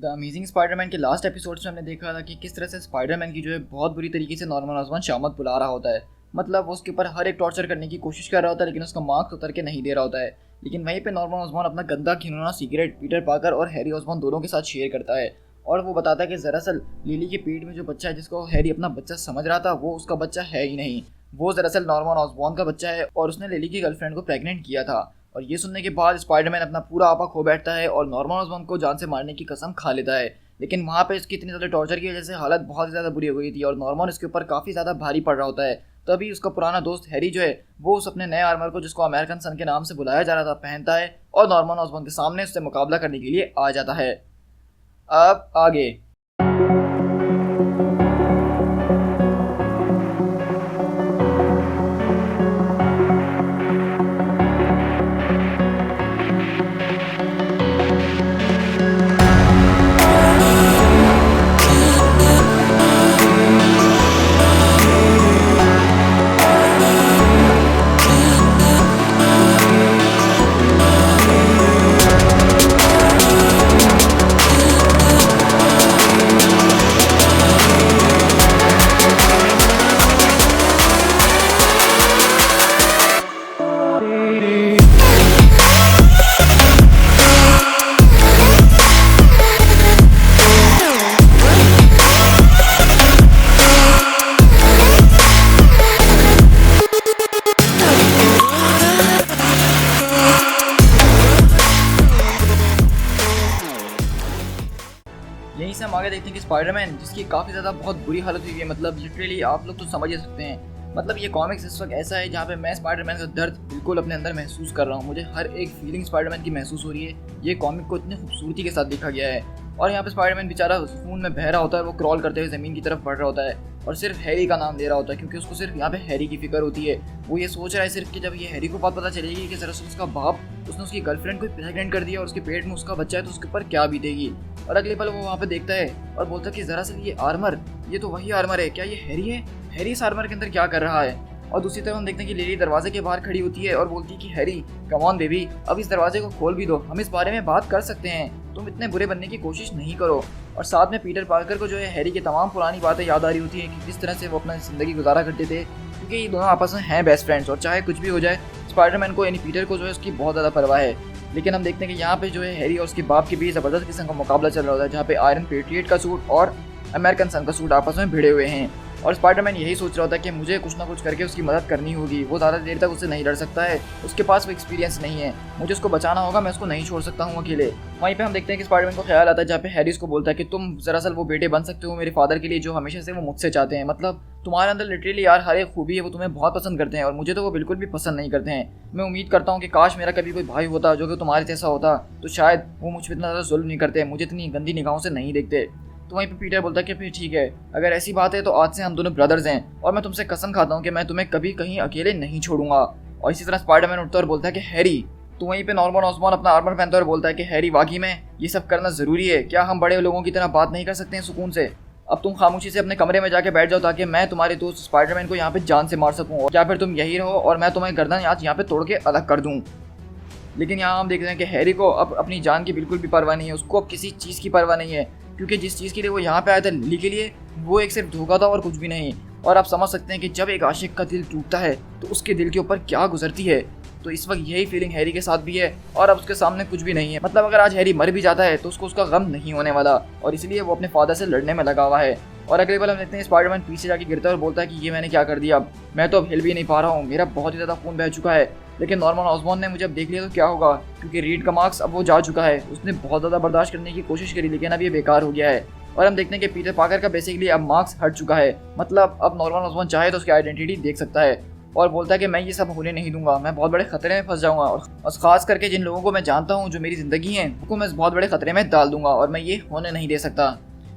The amazing Spiderman के last episodes में हमने देखा था कि किस तरह से स्पाइडरमैन की जो है बहुत बुरी तरीके से नॉर्मन ऑसबॉर्न शामत बुला रहा होता है। मतलब वो उसके ऊपर हर एक टॉर्चर करने की कोशिश कर रहा होता है, लेकिन उसका मार्क्स उतर के नहीं दे रहा होता है। लेकिन वहीं पे नॉर्मन ऑसबॉर्न अपना गंदा घिनौना सीक्रेट पीटर पार्कर और हैरी ऑसबॉर्न दोनों के साथ शेयर करता है, और वो बताता है कि दरअसल लिली के पेट में जो बच्चा है जिसको हैरी अपना बच्चा समझ रहा था, वो उसका बच्चा है ही नहीं। वो दरअसल नॉर्मन ऑसबॉर्न का बच्चा है और उसने लिली की गर्लफ्रेंड को प्रेग्नेंट किया था। और ये सुनने के बाद स्पाइडरमैन अपना पूरा आपा खो बैठता है और नॉर्मन ऑसबॉर्न को जान से मारने की कसम खा लेता है। लेकिन वहाँ पे इसकी इतनी ज़्यादा टॉर्चर की वजह से हालत बहुत ज़्यादा बुरी हो गई थी और नॉर्मन इसके ऊपर काफ़ी ज़्यादा भारी पड़ रहा होता है। तभी उसका पुराना दोस्त हैरी जो है वो उस अपने नए आर्मर को, जिसको अमेरिकन सन के नाम से बुलाया जा रहा था, पहनता है और नॉर्मन ऑसबॉर्न के सामने उससे मुकाबला करने के लिए आ जाता है। अब आगे यहीं से हम आगे देखते हैं कि स्पाइडरमैन, जिसकी काफ़ी ज़्यादा बहुत बुरी हालत हुई है, मतलब लिटरली आप लोग तो समझ ही सकते हैं। मतलब ये कॉमिक्स इस वक्त ऐसा है जहाँ पे मैं स्पाइडरमैन का दर्द बिल्कुल अपने अंदर महसूस कर रहा हूँ। मुझे हर एक फीलिंग स्पाइडरमैन की महसूस हो रही है। ये कॉमिक को इतनी खूबसूरती के साथ लिखा गया है। और यहाँ पे स्पाइडरमैन बेचारा खून में बह रहा होता है, वो क्रॉल करते हुए ज़मीन की तरफ बढ़ रहा होता है और सिर्फ हैरी का नाम ले रहा होता है, क्योंकि उसको सिर्फ यहाँ पे हैरी की फिक्र होती है। वो ये सोच रहा है सिर्फ कि जब ये हैरी को बात पता चलेगी कि दरअसल उसका बाप, उसने उसकी गर्लफ्रेंड को प्रेग्नेंट कर दिया और उसके पेट में उसका बच्चा है, तो उसके ऊपर क्या बीतेगी। और अगले पल वो वहाँ पे देखता है और बोलता है कि दरअसल ये आर्मर, ये तो वही आर्मर है। क्या ये हैरी है? हैरी इस आर्मर के अंदर क्या कर रहा है? और दूसरी तरफ हम देखते हैं कि लिली दरवाजे के बाहर खड़ी होती है और बोलती है कि हैरी, कम ऑन बेबी, अब इस दरवाजे को खोल भी दो, हम इस बारे में बात कर सकते हैं, तुम इतने बुरे बनने की कोशिश नहीं करो। और साथ में पीटर पार्कर को जो है हैरी की तमाम पुरानी बातें याद आ रही होती हैं कि किस तरह से वो अपना ज़िंदगी गुजारा करते थे, क्योंकि ये दोनों आपस में हैं बेस्ट फ्रेंड्स और चाहे कुछ भी हो जाए स्पाइडरमैन को यानी पीटर को जो है उसकी बहुत ज़्यादा परवाह है। लेकिन हम देखते हैं कि यहाँ पे जो है हैरी और उसके बाप के बीच ज़बरदस्त किस्म का मुकाबला चल रहा होता है, जहाँ पे आयरन पेट्रियट का सूट और अमेरिकन सन का सूट आपस में भिड़े हुए हैं। और स्पाइडरमैन यही सोच रहा होता है कि मुझे कुछ ना कुछ करके उसकी मदद करनी होगी। वो ज़्यादा देर तक उससे नहीं लड़ सकता है, उसके पास वो एक्सपीरियंस नहीं है, मुझे उसको बचाना होगा, मैं उसको नहीं छोड़ सकता हूँ अकेले। वहीं पे हम देखते हैं कि स्पाइडरमैन को ख्याल आता है जहाँ पे हैरी उसको बोलता है कि तुम दरअसल वो बेटे बन सकते हो मेरे फादर के लिए, जो हमेशा से वो मुझसे चाहते हैं। मतलब तुम्हारे अंदर लिटरली यार हर एक खूबी है, वो तुम्हें बहुत पसंद करते हैं और मुझे तो वो बिल्कुल भी पसंद नहीं करते हैं। मैं उम्मीद करता हूँ कि काश मेरा कभी कोई भाई होता जो कि तुम्हारे जैसा होता, तो शायद वो मुझ पर इतना ज़्यादा जुल्म नहीं करते, मुझे इतनी गंदी निगाहों से नहीं देखते। तो वहीं पे पीटर बोलता है कि फिर ठीक है, अगर ऐसी बात है तो आज से हम दोनों ब्रदर्स हैं और मैं तुमसे कसम खाता हूँ कि मैं तुम्हें कभी कहीं अकेले नहीं छोड़ूंगा। और इसी तरह स्पाइडरमैन उठता है और बोलता है कि हैरी। तो वहीं पे नॉर्मन ऑसबॉर्न अपना आर्मर पहनता है और बोलता है कि हैरी, वाकई में ये सब करना ज़रूरी है? क्या हम बड़े लोगों की तरह बात नहीं कर सकते हैं सुकून से? अब तुम खामोशी से अपने कमरे में जाके बैठ जाओ ताकि मैं तुम्हारे दोस्त स्पाइडरमैन को यहाँ पे जान से मार सकूँ, या फिर तुम यही रहो और मैं तुम्हें गर्दन आज यहाँ पे तोड़ के अलग कर दूँ। लेकिन यहाँ हम देख रहे हैं कि हैरी को अब अपनी जान की बिल्कुल भी परवाह नहीं है, उसको अब किसी चीज़ की परवाह नहीं है, क्योंकि जिस चीज़ के लिए वो यहाँ पे आया था लिली के लिए, वो एक सिर्फ धोखा था और कुछ भी नहीं। और आप समझ सकते हैं कि जब एक आशिक का दिल टूटता है तो उसके दिल के ऊपर क्या गुजरती है। तो इस वक्त यही फीलिंग हैरी के साथ भी है और अब उसके सामने कुछ भी नहीं है। मतलब अगर आज हैरी मर भी जाता है तो उसको उसका गम नहीं होने वाला, और इसलिए वो अपने फादर से लड़ने में लगा हुआ है। और अगले पल हम देखते हैं स्पाइडरमैन पीछे जाके गिरता है और बोलता है कि ये मैंने क्या कर दिया, मैं तो अब हिल भी नहीं पा रहा हूँ, मेरा बहुत ही ज़्यादा खून बह चुका है। लेकिन नॉर्मन ऑसबॉर्न ने मुझे अब देख लिया तो क्या होगा, क्योंकि रीड का मार्क्स अब वो जा चुका है। उसने बहुत ज़्यादा बर्दाश्त करने की कोशिश करी लेकिन अब ये बेकार हो गया है। और हम देखते हैं कि पीटर पार्कर का बेसिकली अब मार्क्स हट चुका है। मतलब अब नॉर्मन ऑसबॉर्न चाहे तो उसकी आइडेंटिटी देख सकता है और बोलता है कि मैं ये सब होने नहीं दूंगा, मैं बहुत बड़े खतरे में फंस जाऊंगा और खास करके जिन लोगों को मैं जानता हूँ जो मेरी ज़िंदगी है उनको मैं बहुत बड़े खतरे में डाल दूंगा और मैं ये होने नहीं दे सकता।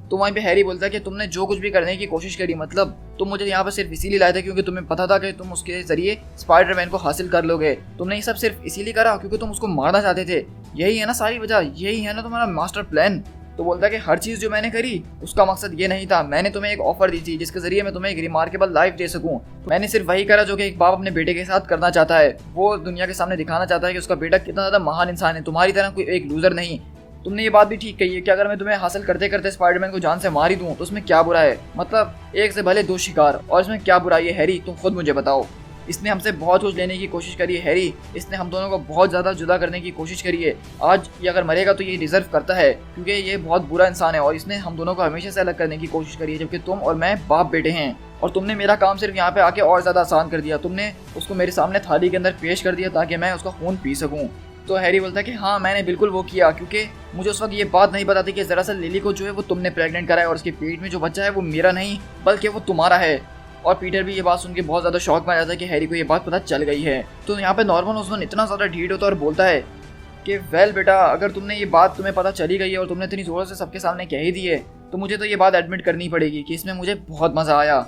तो वहीं पे हैरी बोलता है कि तुमने जो कुछ भी करने की कोशिश करी, मतलब तुम मुझे यहाँ पर सिर्फ इसीलिए लाए थे क्योंकि तुम्हें पता था कि तुम उसके जरिए स्पाइडरमैन को हासिल कर लोगे। तुमने ये सब सिर्फ इसीलिए करा क्योंकि तुम उसको मारना चाहते थे, यही है ना सारी वजह, यही है ना तुम्हारा मास्टर प्लान। तो बोलता है कि हर चीज़ जो मैंने करी उसका मकसद ये नहीं था, मैंने तुम्हें एक ऑफर दी थी जिसके जरिए मैं तुम्हें एक रिमार्केबल लाइफ दे सकूं। तो मैंने सिर्फ वही करा जो कि एक बाप अपने बेटे के साथ करना चाहता है। वो दुनिया के सामने दिखाना चाहता है कि उसका बेटा कितना ज़्यादा महान इंसान है, तुम्हारी तरह कोई एक लूजर नहीं। तुमने ये बात भी ठीक कही है कि अगर मैं तुम्हें हासिल करते करते स्पाइडरमैन को जान से मार ही दूं तो उसमें क्या बुरा है। मतलब एक से भले दो शिकार, और इसमें क्या बुराई है हैरी, तुम खुद मुझे बताओ। इसने हमसे बहुत कुछ लेने की कोशिश करी है हैरी, इसने हम दोनों को बहुत ज़्यादा जुदा करने की कोशिश करी है। आज ये अगर मरेगा तो ये डिजर्व करता है, क्योंकि ये बहुत बुरा इंसान है और इसने हम दोनों को हमेशा से अलग करने की कोशिश करी है, जबकि तुम और मैं बाप बेटे हैं। और तुमने मेरा काम सिर्फ यहाँ पे आके और ज़्यादा आसान कर दिया। तुमने उसको मेरे सामने थाली के अंदर पेश कर दिया ताकि मैं उसका खून पी सकूँ। तो हैरी बोलता है कि हाँ मैंने बिल्कुल वो किया, क्योंकि मुझे उस वक्त ये बात नहीं पता थी कि दरअसल लिली को जो है वो तुमने प्रेग्नेंट करा है और उसके पेट में जो बच्चा है वो मेरा नहीं बल्कि वो तुम्हारा है। और पीटर भी ये बात सुन के बहुत ज़्यादा शॉक में आ जाता है कि हैरी को ये बात पता चल गई है। तो यहाँ पे नॉर्मन ओसबॉर्न इतना ज़्यादा ढीठ होता है और बोलता है कि वेल बेटा, अगर तुमने ये बात तुम्हें पता चली गई है और तुमने इतनी ज़ोर से सबके सामने कह ही दी है तो मुझे तो ये बात एडमिट करनी पड़ेगी कि इसमें मुझे बहुत मज़ा आया।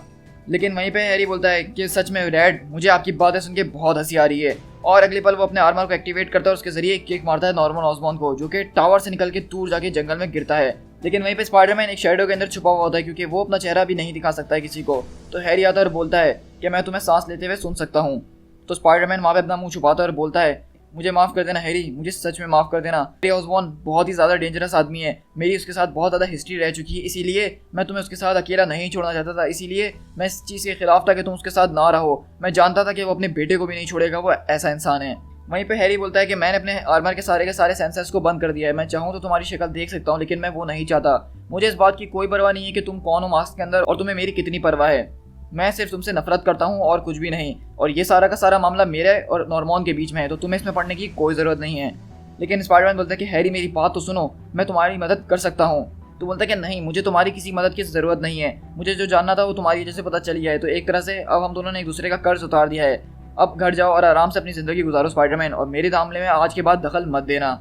लेकिन वहीं पे हैरी बोलता है कि सच में डैड, मुझे आपकी बातें सुन के बहुत हंसी आ रही है। और अगले पल वो अपने आर्मर को एक्टिवेट करता है और उसके जरिए किक मारता है नॉर्मन ओसबॉर्न को, जो कि टावर से निकल के दूर जाके जंगल में गिरता है। लेकिन वहीं पे स्पाइडरमैन एक शैडो के अंदर छुपा हुआ होता है, क्योंकि वो अपना चेहरा भी नहीं दिखा सकता है किसी को। तो हैरी आता है और बोलता है कि मैं तुम्हें सांस लेते हुए सुन सकता हूँ। तो स्पाइडरमैन वहाँ पे अपना मुंह छुपाता है और बोलता है मुझे माफ़ कर देना हैरी, मुझे सच में माफ़ कर देना। हैरी ओसबॉर्न बहुत ही ज़्यादा डेंजरस आदमी है, मेरी उसके साथ बहुत ज़्यादा हिस्ट्री रह चुकी है, इसीलिए मैं तुम्हें उसके साथ अकेला नहीं छोड़ना चाहता था। इसीलिए मैं इस चीज़ के खिलाफ था कि तुम उसके साथ ना रहो। मैं जानता था कि वो अपने बेटे को भी नहीं छोड़ेगा, वो ऐसा इंसान है। वहीं पे हैरी बोलता है कि मैंने अपने आर्मर के सारे सेंसर्स को बंद कर दिया है। मैं चाहूँ तो तुम्हारी शक्ल देख सकता हूँ, लेकिन मैं वो नहीं चाहता। मुझे इस बात की कोई परवाह नहीं है कि तुम कौन हो मास्क के अंदर और तुम्हें मेरी कितनी परवाह है। मैं सिर्फ तुमसे नफरत करता हूँ और कुछ भी नहीं। और ये सारा का सारा मामला मेरे और नॉर्मन के बीच में है, तो तुम्हें इसमें पढ़ने की कोई ज़रूरत नहीं है। लेकिन स्पाइडरमैन बोलता है कि हैरी मेरी बात तो सुनो, मैं तुम्हारी मदद कर सकता हूँ। तो बोलता है कि नहीं, मुझे तुम्हारी किसी मदद की ज़रूरत नहीं है। मुझे जो जानना था वो तुम्हारी वजह से पता चल गया है। तो एक तरह से अब हम दोनों ने एक दूसरे का कर्ज उतार दिया है। अब घर जाओ और आराम से अपनी ज़िंदगी गुजारो स्पाइडरमैन, और मेरे मामले में आज के बाद दखल मत देना,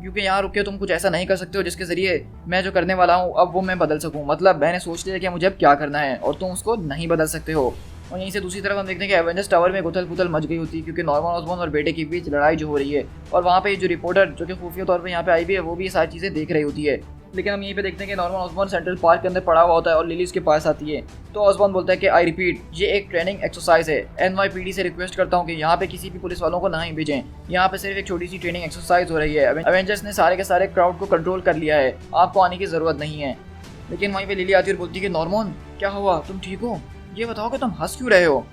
क्योंकि यहाँ रुक के तुम कुछ ऐसा नहीं कर सकते हो जिसके ज़रिए मैं जो करने वाला हूँ अब वो मैं बदल सकूँ। मतलब मैंने सोच लिया कि मुझे अब क्या करना है और तुम उसको नहीं बदल सकते हो। और यहीं से दूसरी तरफ हम देखते हैं कि एवेंजर्स टावर में गुथल पुथल मच गई होती है, क्योंकि नॉर्मन ओसबॉर्न और बेटे के बीच लड़ाई जो हो रही है। और वहाँ पे जो रिपोर्टर जो कि खुफिया तौर पे यहाँ पे आई भी है, वो भी ये सारी चीज़ें देख रही होती है। लेकिन हम यहीं पे देखते हैं कि नॉर्मन ओसबॉर्न सेंट्रल पार्क के अंदर पड़ा हुआ होता है और लिली उसके पास आती है। तो ओसबॉर्न बोलता है कि आई रिपीट, ये एक ट्रेनिंग एक्सरसाइज है। NYPD से रिक्वेस्ट करता हूँ कि यहाँ पे किसी भी पुलिस वालों को नहीं भेजें। यहाँ पे सिर्फ एक छोटी सी ट्रेनिंग एक्सरसाइज हो रही है। एवेंजर्स ने सारे के सारे क्राउड को कंट्रोल कर लिया है, आपको आने की ज़रूरत नहीं है। लेकिन वहीं पे लिली आती है और बोलती है कि नॉर्मन क्या हुआ, तुम ठीक हो? ये बताओ कि तुम हंस क्यों रहे हो?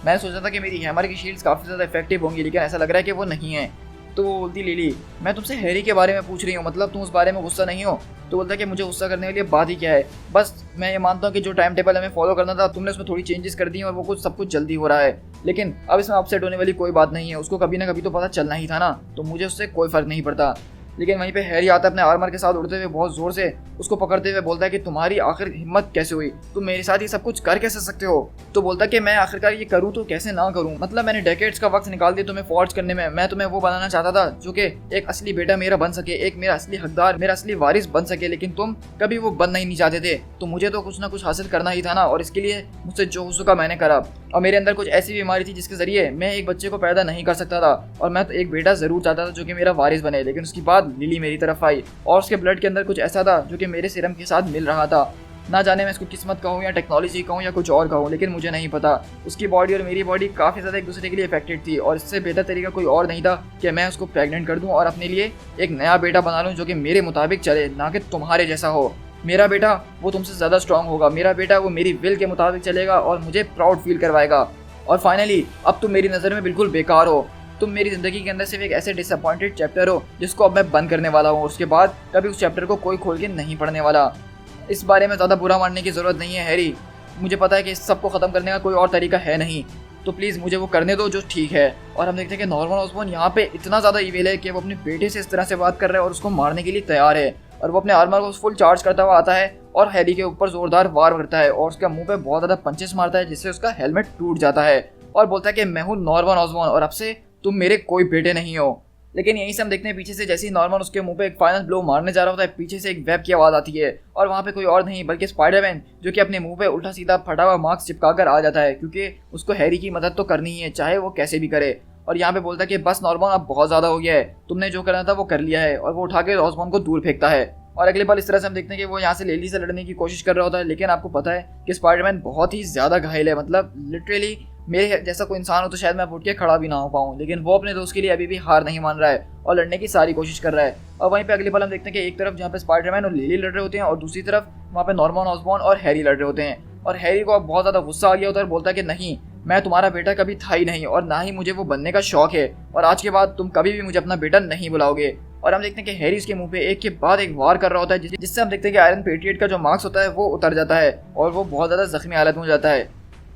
मैंने सोचा था कि मेरी हैमर की शील्ड्स काफ़ी ज़्यादा इफेक्टिव होंगी, लेकिन ऐसा लग रहा है कि वो नहीं है। तो वो बोलती लिली, मैं तुमसे हैरी के बारे में पूछ रही हूँ, मतलब तुम उस बारे में गुस्सा नहीं हो? तो बोलता है कि मुझे गुस्सा करने के लिए बात ही क्या है, बस मैं ये मानता हूँ कि जो टाइम टेबल हमें फॉलो करना था तुमने उसमें थोड़ी चेंजेस कर दी और वो सब कुछ जल्दी हो रहा है। लेकिन अब इसमें अपसेट होने वाली कोई बात नहीं है, उसको कभी ना कभी तो पता चलना ही था ना, तो मुझे उससे कोई फ़र्क नहीं पड़ता। लेकिन वहीं पे हैरी आता है अपने आर्मर के साथ उड़ते हुए, बहुत ज़ोर से उसको पकड़ते हुए बोलता है कि तुम्हारी आखिर हिम्मत कैसे हुई, तुम मेरे साथ ये सब कुछ कर कैसे सकते हो? तो बोलता है कि मैं आखिरकार ये करूँ तो कैसे ना करूँ, मतलब मैंने डेकेड्स का वक्त निकाल दिया तुम्हें फॉर्ज करने में। मैं तुम्हें वो बनाना चाहता था जो कि एक असली बेटा मेरा बन सके, एक मेरा असली हकदार, मेरा असली वारिस बन सके, लेकिन तुम कभी वो बनना ही नहीं चाहते थे। तो मुझे तो कुछ ना कुछ हासिल करना ही था ना, और इसके लिए मुझसे जो हो सका मैंने करा। और मेरे अंदर कुछ ऐसी बीमारी थी जिसके जरिए मैं एक बच्चे को पैदा नहीं कर सकता था, और मैं तो एक बेटा ज़रूर चाहता था जो कि मेरा वारिस बने। लेकिन उसके बाद लिली मेरी तरफ आई और उसके ब्लड के अंदर कुछ ऐसा था जो कि मेरे सीरम के साथ मिल रहा था। ना जाने मैं इसको किस्मत कहूँ या टेक्नोलॉजी कहूँ या कुछ और कहूँ, लेकिन मुझे नहीं पता। उसकी बॉडी और मेरी बॉडी काफ़ी ज़्यादा एक दूसरे के लिए इफेक्टेड थी, और इससे बेहतर तरीका कोई और नहीं था कि मैं उसको प्रेग्नेंट कर दूँ और अपने लिए एक नया बेटा बना लूँ जो कि मेरे मुताबिक चले, ना कि तुम्हारे जैसा हो। मेरा बेटा वो तुमसे ज़्यादा स्ट्रांग होगा, मेरा बेटा वो मेरी विल के मुताबिक चलेगा और मुझे प्राउड फील करवाएगा। और फाइनली अब तुम मेरी नज़र में बिल्कुल बेकार हो, तुम मेरी ज़िंदगी के अंदर सिर्फ एक ऐसे डिसअपॉइंटेड चैप्टर हो जिसको अब मैं बंद करने वाला हूँ। उसके बाद कभी उस चैप्टर को कोई खोल के नहीं पढ़ने वाला। इस बारे में ज़्यादा बुरा मानने की ज़रूरत नहीं है हैरी, मुझे पता है कि इस सब को ख़त्म करने का कोई और तरीका है नहीं, तो प्लीज़ मुझे वो करने दो जो ठीक है। और हम देखते हैं कि नॉर्मन ओसबॉर्न यहाँ पे इतना ज़्यादा ईविल है कि वो अपने बेटे से इस तरह से बात कर रहा है और उसको मारने के लिए तैयार है। और वो अपने आर्मर को फुल चार्ज करता हुआ आता है और हैरी के ऊपर ज़ोरदार वार करता है और उसके मुंह पे बहुत ज़्यादा पंचेस मारता है, जिससे उसका हेलमेट टूट जाता है और बोलता है कि मैं हूँ नॉर्मन ओसबॉर्न और अब से तुम मेरे कोई बेटे नहीं हो। लेकिन यहीं से हम देखते हैं पीछे से जैसे ही नॉर्मन उसके मुंह पे एक फाइनल ब्लो मारने जा रहा होता है, पीछे से एक वेब की आवाज़ आती है और वहाँ पे कोई और नहीं बल्कि स्पाइडरमैन, जो कि अपने मुंह पे उल्टा सीधा फटा हुआ मास्क चिपका कर आ जाता है, क्योंकि उसको हैरी की मदद तो करनी ही है, चाहे वो कैसे भी करे। और यहाँ पे बोलता है कि बस नॉर्मन अब बहुत ज़्यादा हो गया है, तुमने जो करना था वो कर लिया है, और वो उठा के ओसबॉर्न को दूर फेंकता है। और अगले पल इस तरह से हम देखते हैं कि वो यहाँ से लिली से लड़ने की कोशिश कर रहा होता है, लेकिन आपको पता है कि स्पाइडरमैन बहुत ही ज़्यादा घायल है, मतलब लिटरली मेरे जैसा कोई इंसान हो तो शायद मैं उठ के खड़ा भी ना हो पाऊँ, लेकिन वो अपने दोस्त के लिए अभी भी हार नहीं मान रहा है और लड़ने की सारी कोशिश कर रहा है। और वहीं पे अगले पल हम देखते हैं कि एक तरफ जहाँ पे स्पाइडरमैन और लिली लड़ रहे होते हैं और दूसरी तरफ वहाँ पे नॉर्मन ऑसबॉर्न और हैरी लड़ रहे होते हैं। और हैरी को अब बहुत ज़्यादा गुस्सा आ गया होता है और बोलता है कि नहीं, मैं तुम्हारा बेटा कभी था ही नहीं और ना ही मुझे वो बनने का शौक है, और आज के बाद तुम कभी भी मुझे अपना बेटा नहीं बुलाओगे। और हम देखते हैं कि हैरी उसके मुंह पे एक के बाद एक वार कर रहा होता है, जिससे हम देखते हैं कि आयरन पेट्रियट का जो मार्क्स होता है वो उतर जाता है और वो बहुत ज़्यादा जख्मी हालत में हो जाता है।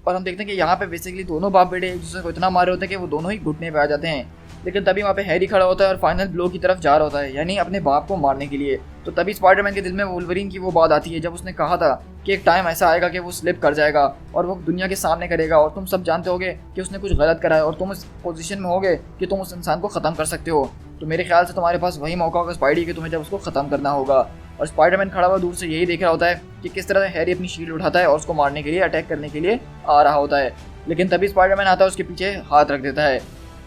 और हम देखते हैं कि यहाँ पे बेसिकली दोनों बाप बेटे एक दूसरे को इतना मारे होते हैं कि वो दोनों ही घुटने पे आ जाते हैं। लेकिन तभी वहाँ पे हैरी खड़ा होता है और फाइनल ब्लो की तरफ जा रहा होता है, यानी अपने बाप को मारने के लिए। तो तभी स्पाइडरमैन के दिल में वुल्वरीन की वो बात आती है जब उसने कहा था कि एक टाइम ऐसा आएगा कि वो स्लिप कर जाएगा और वो दुनिया के सामने करेगा और तुम सब जानते होगे कि उसने कुछ गलत करा है और तुम इस पोजीशन में होगे कि तुम उस इंसान को ख़त्म कर सकते हो। तो मेरे ख्याल से तुम्हारे पास वही मौका होगा स्पाइडी कि तुम्हें जब उसको ख़त्म करना होगा। और स्पाइडरमैन खड़ा हुआ दूर से यही देख रहा होता है कि किस तरह हैरी अपनी शील्ड उठाता है और उसको मारने के लिए, अटैक करने के लिए आ रहा होता है। लेकिन तभी स्पाइडरमैन आता है, उसके पीछे हाथ रख देता है।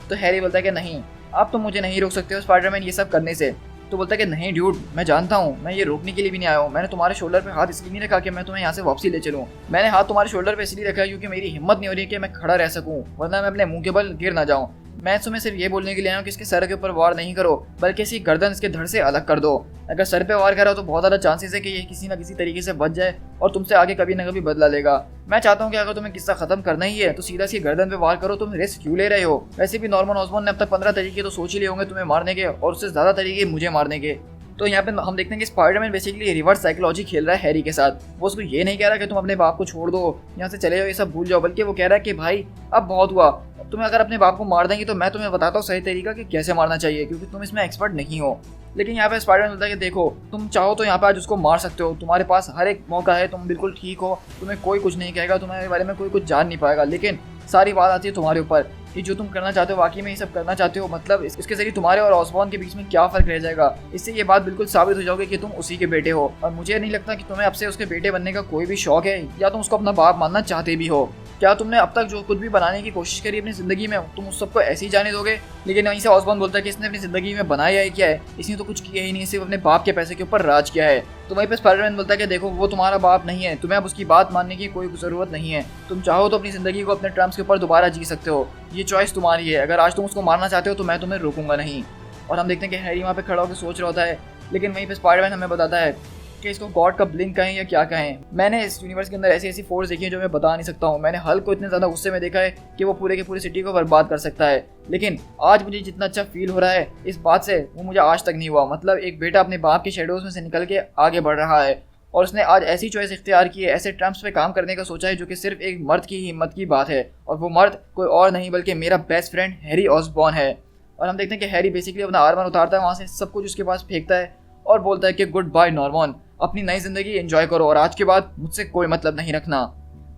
तो हैरी बोलता है कि नहीं, आप तो मुझे नहीं रोक सकते हो स्पाइडरमैन ये सब करने से। तो बोलता है कि नहीं ड्यूड, मैं जानता हूँ, मैं ये रोकने के लिए भी नहीं आया हूँ। मैंने तुम्हारे शोल्डर पे हाथ इसलिए नहीं रखा कि मैं तुम्हें यहाँ से वापसी ले चलूँ। मैंने हाथ तुम्हारे शोल्डर पे इसलिए रखा है क्योंकि मेरी हिम्मत नहीं हो रही है कि मैं खड़ा रह सकूँ, वरना मैं अपने मुंह के बल गिर ना जाऊँ। मैं तुम्हें सिर्फ ये बोलने के लिए आया हूँ कि इसके सर के ऊपर वार नहीं करो, बल्कि इसकी गर्दन इसके धड़ से अलग कर दो। अगर सर पे वार करा तो बहुत ज़्यादा चांसेस है कि ये किसी न किसी तरीके से बच जाए और तुमसे आगे कभी ना कभी बदला लेगा। मैं चाहता हूँ कि अगर तुम्हें किस्सा खत्म करना ही है तो सीधा इसकी गर्दन पे वार करो। तुम रिस्क क्यों ले रहे हो? वैसे भी नॉर्मन ऑसबॉर्न ने अब तक 15 तरीके तो सोच ही लिए होंगे तुम्हें मारने के, और उससे ज़्यादा तरीके मुझे मारने के। तो यहाँ पे हम देखते हैं कि स्पाइडरमैन बेसिकली रिवर्स साइकोलॉजी खेल रहा है हैरी के साथ। वो उसको ये नहीं कह रहा कि तुम अपने बाप को छोड़ दो, यहाँ से चले जाओ, ये सब भूल जाओ, बल्कि वो कह रहा है कि भाई अब बहुत हुआ, तुम्हें अगर अपने बाप को मार देंगे तो मैं तुम्हें बताता हूँ सही तरीका कि कैसे मारना चाहिए, क्योंकि तुम इसमें एक्सपर्ट नहीं हो। लेकिन यहाँ पे स्पाइडरमैन बोलता है कि देखो, तुम चाहो तो यहाँ पे आज उसको मार सकते हो, तुम्हारे पास हर एक मौका है, तुम बिल्कुल ठीक हो, तुम्हें कोई कुछ नहीं कहेगा, तुम्हारे बारे में कोई कुछ जान नहीं पाएगा। लेकिन सारी बात आती है तुम्हारे ऊपर कि जो तुम करना चाहते हो वाकई में ये सब करना चाहते हो, मतलब इसके जरिए तुम्हारे और ऑसबॉर्न के बीच में क्या फ़र्क रह जाएगा। इससे ये बात बिल्कुल साबित हो जाओगे कि तुम उसी के बेटे हो। और मुझे नहीं लगता कि तुम्हें अब से उसके बेटे बनने का कोई भी शौक है या तुम उसको अपना बाप मानना चाहते भी हो। क्या तुमने अब तक जो कुछ भी बनाने की कोशिश करी अपनी ज़िंदगी में, तुम उस सबको ऐसे ही जाने दोगे? लेकिन वहीं से ऑसबॉर्न बोलता है कि इसने अपनी ज़िंदगी में बनाया है क्या है, इसने तो कुछ किया ही नहीं, सिर्फ अपने बाप के पैसे के ऊपर राज किया है। तो वहीं पे स्पाइडरमैन बोलता है कि देखो, वो तुम्हारा बाप नहीं है, तुम्हें अब उसकी बात मानने की कोई ज़रूरत नहीं है। तुम चाहो तो अपनी ज़िंदगी को अपने टर्म्स के ऊपर दोबारा जी सकते हो, ये चॉइस तुम्हारी है। अगर आज तुम उसको मारना चाहते हो तो मैं तुम्हें रोकूंगा नहीं। और हम देखते हैं कि हैरी वहाँ पे खड़ा होकर सोच रहा होता है, लेकिन वहीं पे स्पाइडरमैन हमें बताता है कि इसको गॉड का ब्लिंक कहें या क्या कहें। मैंने इस यूनिवर्स के अंदर ऐसी ऐसी फोर्स देखी है जो मैं बता नहीं सकता हूँ। मैंने हल्क को इतने ज़्यादा गुस्से में देखा है कि वो पूरे के पूरे सिटी को बर्बाद कर सकता है, लेकिन आज मुझे जितना अच्छा फील हो रहा है इस बात से, वो मुझे आज तक नहीं हुआ। मतलब एक बेटा अपने बाप के शेडोज़ में से निकल के आगे बढ़ रहा है और उसने आज ऐसी चॉइस इख्तियार की है, ऐसे ट्रम्प्स पे काम करने का सोचा है जो कि सिर्फ एक मर्द की हिम्मत की बात है, और वो मर्द कोई और नहीं बल्कि मेरा बेस्ट फ्रेंड हैरी ऑसबॉर्न है। और हम देखते हैं कि हैरी बेसिकली अपना आर्मर उतारता है, वहाँ से सब कुछ उसके पास फेंकता है और बोलता है कि गुड बाय नॉर्मन, अपनी नई ज़िंदगी एंजॉय करो और आज के बाद मुझसे कोई मतलब नहीं रखना।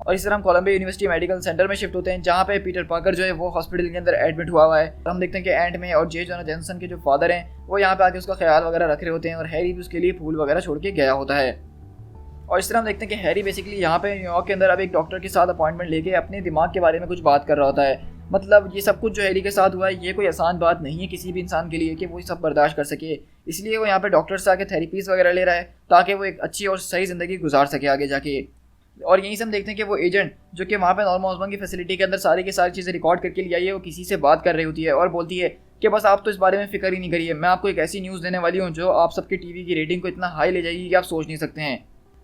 और इस तरह हम कोलंबिया यूनिवर्सिटी मेडिकल सेंटर में शिफ्ट होते हैं, जहाँ पे पीटर पार्कर जो है वो हॉस्पिटल के अंदर एडमिट हुआ है। और हम देखते हैं कि एंट में और जे जोना जैनसन के जो फादर हैं वो यहाँ पे आके उसका ख्याल वगैरह रख रहे होते हैं, और हैरी भी उसके लिए फूल वगैरह छोड़ के गया होता है। और इस तरह हम देखते हैं कि हैरी बेसिकली यहाँ पे न्यूयॉर्क के अंदर अब एक डॉक्टर के साथ अपॉइंटमेंट लेके अपने दिमाग के बारे में कुछ बात कर रहा होता है। मतलब ये सब कुछ जो हैरी के साथ हुआ है ये कोई आसान बात नहीं है किसी भी इंसान के लिए कि वो ये सब बर्दाश्त कर सके, इसलिए वो यहाँ पे डॉक्टर से आके थेरेपीज वगैरह ले रहा है ताकि वो एक अच्छी और सही ज़िंदगी गुजार सके आगे जाके। और यहीं से हम देखते हैं कि वो एजेंट जो कि वहाँ पे नॉर्मन ऑसबॉर्न की फैसिलिटी के अंदर सारी की सारी चीज़ें रिकॉर्ड करके ले आई है, वो किसी से बात कर रही होती है और बोलती है कि बस आप तो इस बारे में फिक्र ही नहीं करिए, मैं आपको एक ऐसी न्यूज़ देने वाली हूँ जो आप सबके टीवी की रेटिंग को इतना हाई ले जाएगी कि आप सोच नहीं सकते हैं।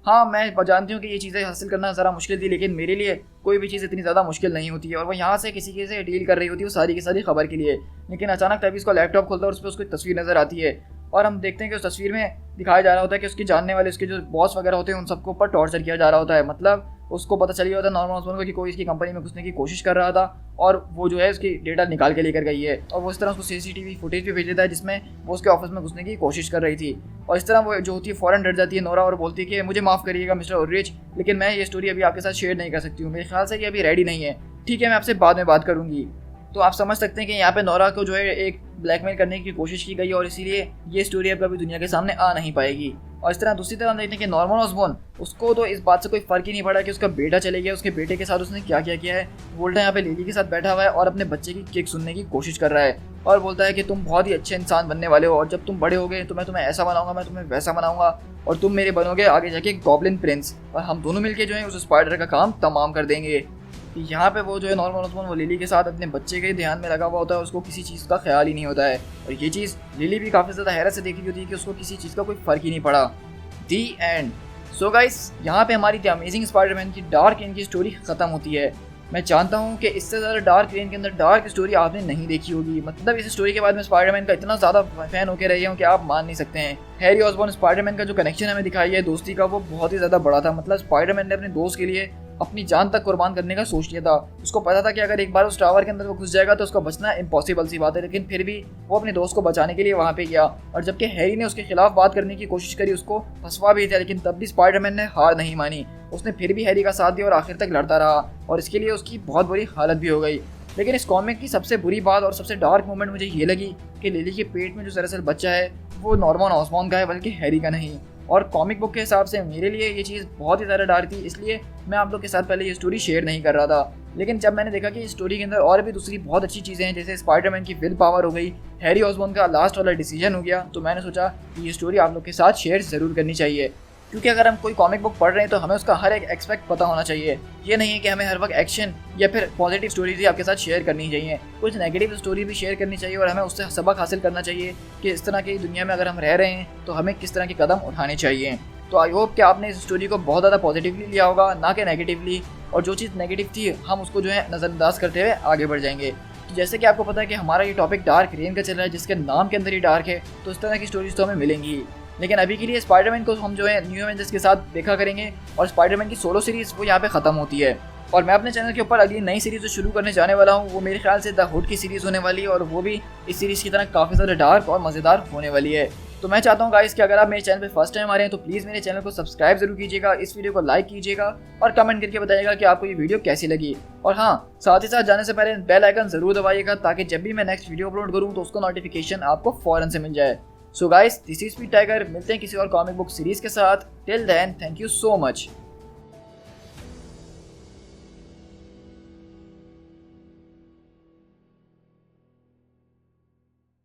हाँ, मैं जानती हूँ कि ये चीज़ें हासिल करना ज़रा मुश्किल थी, लेकिन मेरे लिए कोई भी चीज़ इतनी ज़्यादा मुश्किल नहीं होती है। और वो यहाँ से किसी के से डील कर रही होती है वो सारी की सारी खबर के लिए, लेकिन अचानक तभी उसका लैपटॉप खोलता है और उस पर उसकी तस्वीर नज़र आती है। और हम देखते हैं कि उस तस्वीर में दिखाया जा रहा होता है कि उसके जानने वाले, उसके जो बॉस वगैरह होते हैं, उन सबको ऊपर टॉर्चर किया जा रहा होता है। मतलब उसको पता चल गया होता है नॉर्मन ऑसबॉर्न को कि कोई इसकी कंपनी में घुसने की कोशिश कर रहा था और वो जो है उसकी डेटा निकाल के लेकर गई है, और वो इस तरह उसको सीसीटीवी फुटेज भी भेज देता है जिसमें वो उसके ऑफिस में घुसने की कोशिश कर रही थी। और इस तरह वो जो होती है फ़ौरन डर जाती है नोरा और बोलती है कि मुझे माफ़ करिएगा मिस्टर ओलरिच, लेकिन मैं ये स्टोरी अभी आपके साथ शेयर नहीं कर सकती हूँ, मेरे ख्याल से ये अभी रेडी नहीं है। ठीक है, मैं आपसे बाद में बात करूँगी। तो आप समझ सकते हैं कि यहाँ पे नोरा को जो है एक ब्लैकमेल करने की कोशिश की गई और इसीलिए ये स्टोरी अब कभी दुनिया के सामने आ नहीं पाएगी। और इस तरह दूसरी तरफ हम देखते हैं कि नॉर्मन ऑसबॉर्न, उसको तो इस बात से कोई फ़र्क ही नहीं पड़ा कि उसका बेटा चले गया, उसके बेटे के साथ उसने क्या क्या किया है। बोलता है यहाँ पे लिली के साथ बैठा हुआ है और अपने बच्चे की किक सुनने की कोशिश कर रहा है और बोलता है कि तुम बहुत ही अच्छे इंसान बनने वाले हो और जब तुम बड़े होगे तो मैं तुम्हें ऐसा बनाऊंगा, मैं तुम्हें वैसा बनाऊंगा और तुम मेरे बनोगे आगे जाके गॉब्लिन प्रिंस, और हम दोनों मिलके जो है उस स्पाइडर का काम तमाम कर देंगे। कि यहाँ पे वो जो है नॉर्मन ओसबॉर्न वो लिली के साथ अपने बच्चे के ध्यान में लगा हुआ होता है, उसको किसी चीज़ का ख्याल ही नहीं होता है। और ये चीज़ लिली भी काफ़ी ज़्यादा हैरत से देख रही होती है कि उसको किसी चीज़ का कोई फ़र्क ही नहीं पड़ा। दी एंड। सो गाइस, यहाँ पे हमारी द अमेजिंग स्पाइडरमैन की डार्क रेन की स्टोरी ख़त्म होती है। मैं जानता हूँ कि इससे ज़्यादा डार्क रेन के अंदर डार्क स्टोरी आपने नहीं देखी होगी। मतलब इस स्टोरी के बाद मैं स्पाइडरमैन का इतना ज़्यादा फैन होकर रही हूँ कि आप मान नहीं सकते हैं। हैरी ऑसबॉर्न स्पाइडरमैन का जो कनेक्शन हमें दिखाई है दोस्ती का, वो बहुत ही ज़्यादा बड़ा था। मतलब स्पाइडरमैन ने अपने दोस्त के लिए अपनी जान तक कुर्बान करने का सोच लिया था। उसको पता था कि अगर एक बार उस टावर के अंदर वो घुस जाएगा तो उसका बचना इम्पॉसिबल सी बात है, लेकिन फिर भी वो अपने दोस्त को बचाने के लिए वहाँ पे गया। और जबकि हैरी ने उसके खिलाफ बात करने की कोशिश करी, उसको फंसवा भी दिया, लेकिन तब भी स्पाइडरमैन ने हार नहीं मानी। उसने फिर भी हैरी का साथ दिया और आखिर तक लड़ता रहा, और इसके लिए उसकी बहुत बुरी हालत भी हो गई। लेकिन इस कॉमिक की सबसे बुरी बात और सबसे डार्क मोमेंट मुझे ये लगी कि लिली के पेट में जो दरअसल बच्चा है वो नॉर्मन ऑसबॉर्न का है, बल्कि हैरी का नहीं। और कॉमिक बुक के हिसाब से मेरे लिए ये चीज़ बहुत ही ज़्यादा डार्क थी, इसलिए मैं आप लोग के साथ पहले ये स्टोरी शेयर नहीं कर रहा था। लेकिन जब मैंने देखा कि इस स्टोरी के अंदर और भी दूसरी बहुत अच्छी चीज़ें हैं, जैसे स्पाइडरमैन की विल पावर हो गई, हैरी ऑसबॉर्न का लास्ट वाला डिसीजन हो गया, तो मैंने सोचा कि ये स्टोरी आप लोग के साथ शेयर ज़रूर करनी चाहिए। क्योंकि अगर हम कोई कॉमिक बुक पढ़ रहे हैं तो हमें उसका हर एक एस्पेक्ट पता होना चाहिए। ये नहीं है कि हमें हर वक्त एक्शन या फिर पॉजिटिव स्टोरीज ही आपके साथ शेयर करनी चाहिए, कुछ नेगेटिव स्टोरी भी शेयर करनी चाहिए, और हमें उससे सबक हासिल करना चाहिए कि इस तरह की दुनिया में अगर हम रह रहे हैं तो हमें किस तरह के कदम उठाने चाहिए। तो आई होप कि आपने इस स्टोरी को बहुत ज़्यादा पॉजिटिवली लिया होगा, ना कि नेगेटिवली, और जो चीज़ नेगेटिव थी हम उसको जो है नज़रअंदाज करते हुए आगे बढ़ जाएंगे। तो जैसे कि आपको पता है कि हमारा ये टॉपिक डार्क रेन का चल रहा है, जिसके नाम के अंदर ही डार्क है, तो इस तरह की स्टोरीज तो हमें मिलेंगी। लेकिन अभी के लिए स्पाइडरमैन को हम जो है न्यू एवेंजर्स के साथ देखा करेंगे, और स्पाइडरमैन की सोलो सीरीज़ वो यहाँ पे ख़त्म होती है। और मैं अपने चैनल के ऊपर अगली नई सीरीज़ जो शुरू करने जाने वाला हूँ, वो मेरे ख्याल से द हुड की सीरीज़ होने वाली है, और वो भी इस सीरीज़ की तरह काफ़ी ज़्यादा डार्क और मज़ेदार होने वाली है। तो मैं चाहता हूँ गाइस कि अगर आप मेरे चैनल पे फर्स्ट टाइम आ रहे हैं तो प्लीज़ मेरे चैनल को सब्सक्राइब जरूर कीजिएगा, इस वीडियो को लाइक कीजिएगा, और कमेंट करके बताइएगा कि आपको ये वीडियो कैसी लगी। और हाँ, साथ ही साथ जाने से पहले बेल आइकन जरूर दबाइएगा, ताकि जब भी मैं नेक्स्ट वीडियो अपलोड करूँ तो उसका नोटिफिकेशन आपको फ़ौरन से मिल जाए। So guys, this is speed tiger. मिलते हैं किसी और कॉमिक बुक सीरीज़ के साथ। Till then, thank you so much.